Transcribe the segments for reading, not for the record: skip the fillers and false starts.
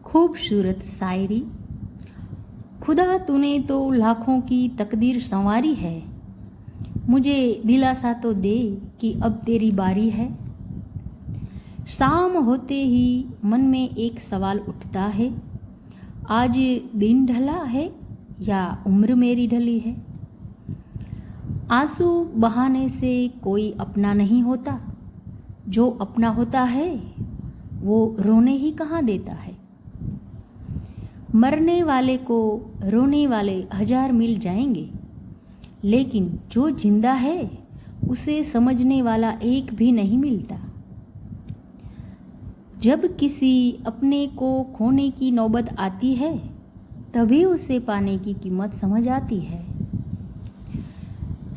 खूबसूरत शायरी। खुदा तूने तो लाखों की तकदीर संवारी है, मुझे दिलासा तो दे कि अब तेरी बारी है। शाम होते ही मन में एक सवाल उठता है, आज दिन ढला है या उम्र मेरी ढली है। आंसू बहाने से कोई अपना नहीं होता, जो अपना होता है वो रोने ही कहाँ देता है। मरने वाले को रोने वाले 1000 मिल जाएंगे, लेकिन जो जिंदा है उसे समझने वाला एक भी नहीं मिलता। जब किसी अपने को खोने की नौबत आती है, तभी उसे पाने की कीमत समझ आती है।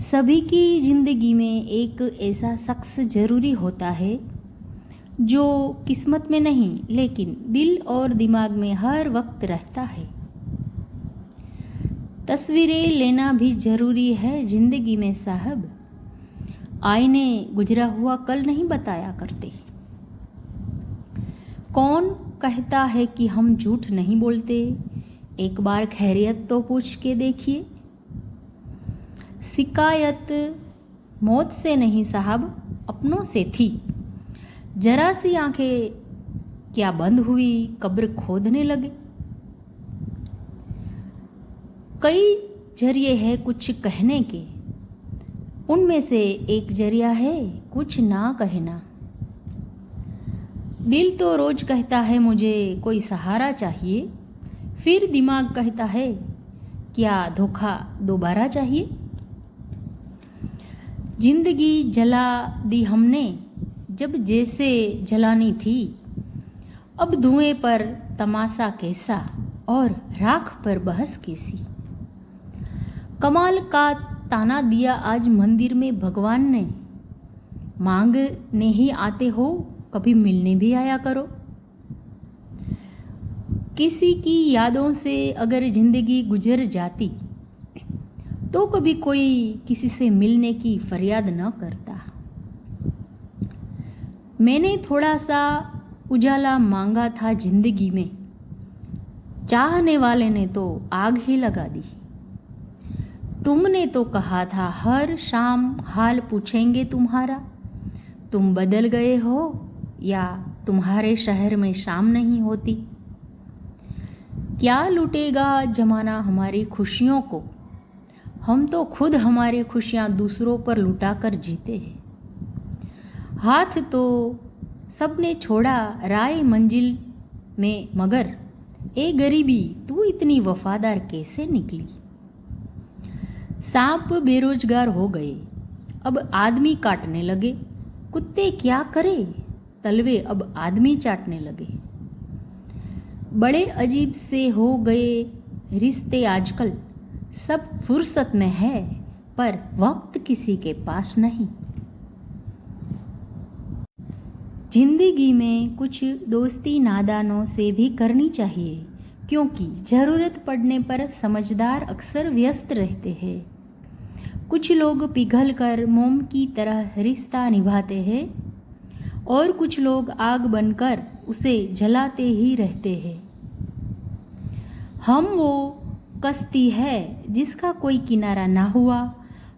सभी की जिंदगी में एक ऐसा शख्स जरूरी होता है, जो किस्मत में नहीं लेकिन दिल और दिमाग में हर वक्त रहता है। तस्वीरें लेना भी जरूरी है जिंदगी में साहब, आईने गुजरा हुआ कल नहीं बताया करते। कौन कहता है कि हम झूठ नहीं बोलते, एक बार खैरियत तो पूछ के देखिए। शिकायत मौत से नहीं साहब, अपनों से थी। जरा सी आंखें क्या बंद हुई, कब्र खोदने लगे। कई जरिए हैं कुछ कहने के, उनमें से एक जरिया है कुछ ना कहना। दिल तो रोज कहता है मुझे कोई सहारा चाहिए, फिर दिमाग कहता है क्या धोखा दोबारा चाहिए। जिंदगी जला दी हमने जब जैसे जलानी थी, अब धुएं पर तमाशा कैसा और राख पर बहस कैसी। कमाल का ताना दिया आज मंदिर में भगवान ने, मांगने ही आते हो कभी मिलने भी आया करो। किसी की यादों से अगर जिंदगी गुजर जाती, तो कभी कोई किसी से मिलने की फरियाद न करता। मैंने थोड़ा सा उजाला मांगा था जिंदगी में, चाहने वाले ने तो आग ही लगा दी। तुमने तो कहा था हर शाम हाल पूछेंगे तुम्हारा, तुम बदल गए हो या तुम्हारे शहर में शाम नहीं होती। क्या लूटेगा जमाना हमारी खुशियों को, हम तो खुद हमारी खुशियां दूसरों पर लुटाकर जीते हैं। हाथ तो सबने छोड़ा राय मंजिल में, मगर ए गरीबी तू इतनी वफादार कैसे निकली। सांप बेरोजगार हो गए, अब आदमी काटने लगे। कुत्ते क्या करे, तलवे अब आदमी चाटने लगे। बड़े अजीब से हो गए रिश्ते आजकल, सब फुर्सत में है पर वक्त किसी के पास नहीं। जिंदगी में कुछ दोस्ती नादानों से भी करनी चाहिए, क्योंकि ज़रूरत पड़ने पर समझदार अक्सर व्यस्त रहते हैं। कुछ लोग पिघल कर मोम की तरह रिश्ता निभाते हैं और कुछ लोग आग बनकर उसे जलाते ही रहते हैं। हम वो कश्ती है जिसका कोई किनारा ना हुआ,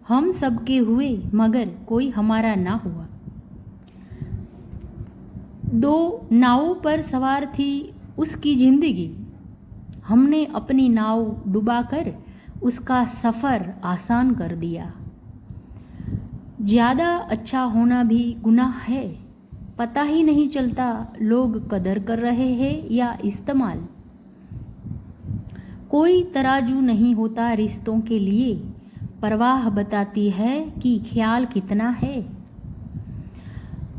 हम सबके हुए मगर कोई हमारा ना हुआ। दो नावों पर सवार थी उसकी जिंदगी, हमने अपनी नाव डुबाकर उसका सफ़र आसान कर दिया। ज़्यादा अच्छा होना भी गुनाह है, पता ही नहीं चलता लोग कदर कर रहे हैं या इस्तेमाल। कोई तराजू नहीं होता रिश्तों के लिए, परवाह बताती है कि ख्याल कितना है।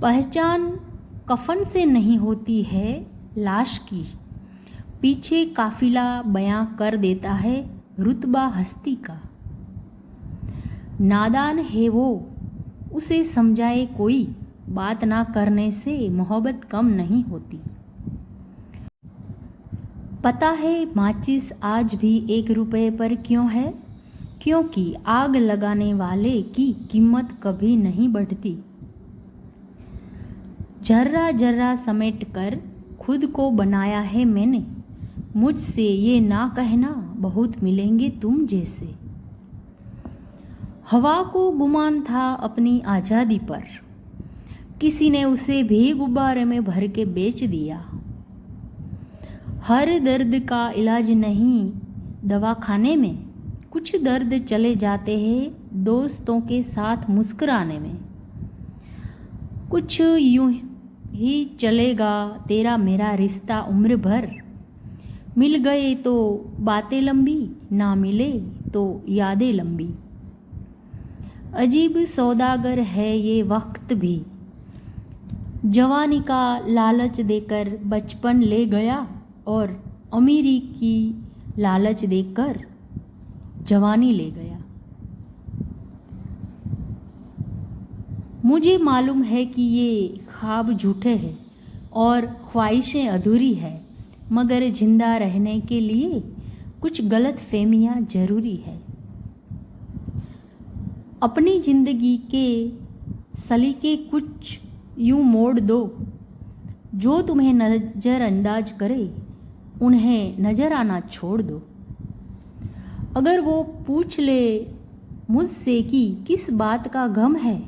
पहचान कफन से नहीं होती है लाश की, पीछे काफिला बयां कर देता है रुतबा हस्ती का। नादान है वो, उसे समझाए कोई, बात ना करने से मोहब्बत कम नहीं होती। पता है माचिस आज भी 1 रुपए पर क्यों है, क्योंकि आग लगाने वाले की कीमत कभी नहीं बढ़ती। जर्रा जर्रा समेट कर खुद को बनाया है मैंने, मुझसे ये ना कहना, बहुत मिलेंगे तुम जैसे। हवा को गुमान था अपनी आज़ादी पर, किसी ने उसे भी गुब्बारे में भर के बेच दिया। हर दर्द का इलाज नहीं दवाखाने में, कुछ दर्द चले जाते हैं दोस्तों के साथ मुस्कुराने में। कुछ यूं ही चलेगा तेरा मेरा रिश्ता उम्र भर, मिल गए तो बातें लंबी, ना मिले तो यादें लंबी। अजीब सौदागर है ये वक्त भी, जवानी का लालच देकर बचपन ले गया, और अमीरी की लालच देकर जवानी ले गया। मुझे मालूम है कि ये ख्वाब झूठे हैं और ख्वाहिशें अधूरी है, मगर जिंदा रहने के लिए कुछ गलत फहमियाँ ज़रूरी है। अपनी ज़िंदगी के सलीके कुछ यूं मोड़ दो, जो तुम्हें नज़रअंदाज करे उन्हें नज़र आना छोड़ दो। अगर वो पूछ ले मुझसे कि किस बात का गम है,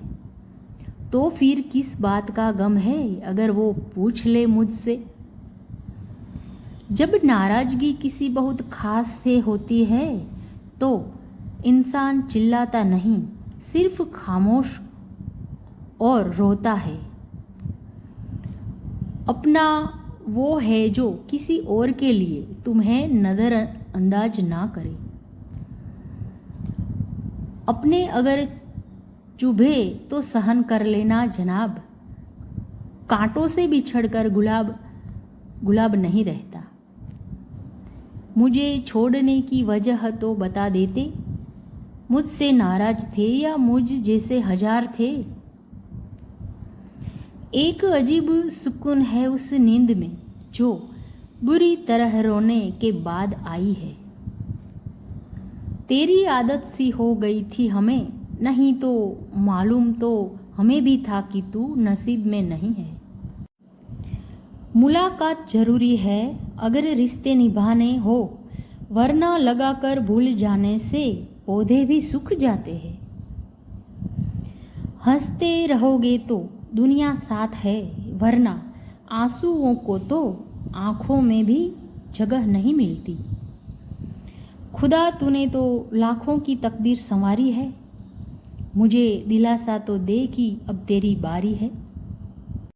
तो फिर किस बात का गम है अगर वो पूछ ले मुझसे। जब नाराज़गी किसी बहुत खास से होती है तो इंसान चिल्लाता नहीं, सिर्फ खामोश और रोता है। अपना वो है जो किसी और के लिए तुम्हें नज़रअंदाज ना करे। अपने अगर चुभे तो सहन कर लेना जनाब, कांटों से बिछड़कर गुलाब नहीं रहता। मुझे छोड़ने की वजह तो बता देते, मुझसे नाराज थे या मुझ जैसे हजार थे। एक अजीब सुकून है उस नींद में जो बुरी तरह रोने के बाद आई है। तेरी आदत सी हो गई थी हमें, नहीं तो मालूम तो हमें भी था कि तू नसीब में नहीं है। मुलाकात जरूरी है अगर रिश्ते निभाने हो, वरना लगाकर भूल जाने से पौधे भी सूख जाते हैं। हंसते रहोगे तो दुनिया साथ है, वरना आंसुओं को तो आँखों में भी जगह नहीं मिलती। खुदा तूने तो लाखों की तकदीर संवारी है, मुझे दिलासा तो दे कि अब तेरी बारी है।